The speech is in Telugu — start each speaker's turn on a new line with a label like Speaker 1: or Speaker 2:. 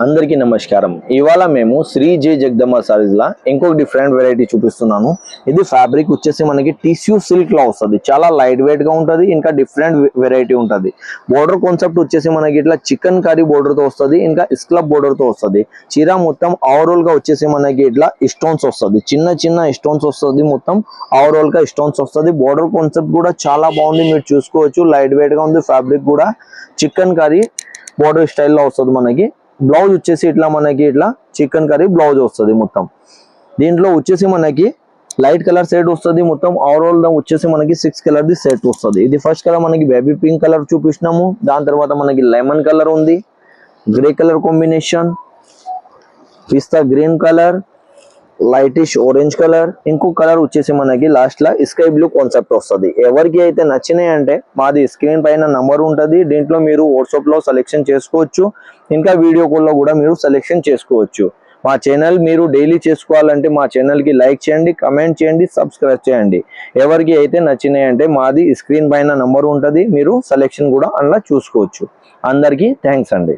Speaker 1: అందరికీ నమస్కారం. ఇవాళ మేము శ్రీ జే జగదమ్మ సారీస్ లా ఇంకొక డిఫరెంట్ వెరైటీ చూపిస్తున్నాను. ఇది ఫ్యాబ్రిక్ వచ్చేసి మనకి టిష్యూ సిల్క్ లా వస్తుంది. చాలా లైట్ వెయిట్ గా ఉంటది. ఇంకా డిఫరెంట్ వెరైటీ ఉంటది. బోర్డర్ కాన్సెప్ట్ వచ్చేసి మనకి ఇట్లా చికెన్ కర్రీ బోర్డర్ తో వస్తుంది. ఇంకా ఇస్క్లబ్ బోర్డర్ తో వస్తుంది. చీర మొత్తం ఓవరాల్ గా వచ్చేసి మనకి ఇట్లా స్టోన్స్ వస్తుంది. చిన్న చిన్న స్టోన్స్ వస్తుంది. మొత్తం ఓవరాల్ గా స్టోన్స్ వస్తుంది. బోర్డర్ కాన్సెప్ట్ కూడా చాలా బాగుంది. మీరు చూసుకోవచ్చు. లైట్ వెయిట్ గా ఉంది. ఫ్యాబ్రిక్ కూడా చికెన్ కర్రీ బోర్డర్ స్టైల్లో వస్తుంది. మనకి బ్లౌజ్ వచ్చేసి ఇట్లా మనకి ఇట్లా చికెన్ కర్రీ బ్లౌజ్ వస్తుంది. మొత్తం దీంట్లో వచ్చేసి మనకి లైట్ కలర్ సెట్ వస్తుంది. మొత్తం ఓవరాల్ వచ్చేసి మనకి 6 కలర్ ది సెట్ వస్తుంది. ఇది ఫస్ట్ కలర్ మనకి బేబీ పింక్ కలర్ చూపించినాము. దాని తర్వాత మనకి లెమన్ కలర్ ఉంది, grey colour combination, pista green colour, lightish orange colour, ఇంకో కలర్ వచ్చేసి మనకి లాస్ట్ లా స్కై బ్లూ కాన్సెప్ట్ వస్తుంది. ఎవరికి అయితే నచ్చినాయి అంటే మాది స్క్రీన్ పైన నంబర్ ఉంటుంది. దీంట్లో మీరు వాట్సాప్ లో సెలెక్షన్ చేసుకోవచ్చు. ఇంకా వీడియో కాల్ లో కూడా మీరు సెలెక్షన్ చేసుకోవచ్చు. మా ఛానల్ మీరు డైలీ చేసుకోవాలంటే మా ఛానల్ కి లైక్ చేయండి, కమెంట్ చేయండి, సబ్స్క్రైబ్ చేయండి. ఎవరికి అయితే నచ్చినాయి అంటే మాది స్క్రీన్ పైన నంబర్ ఉంటుంది. మీరు సెలెక్షన్ కూడా అలా చూసుకోవచ్చు. అందరికీ థ్యాంక్స్ అండి.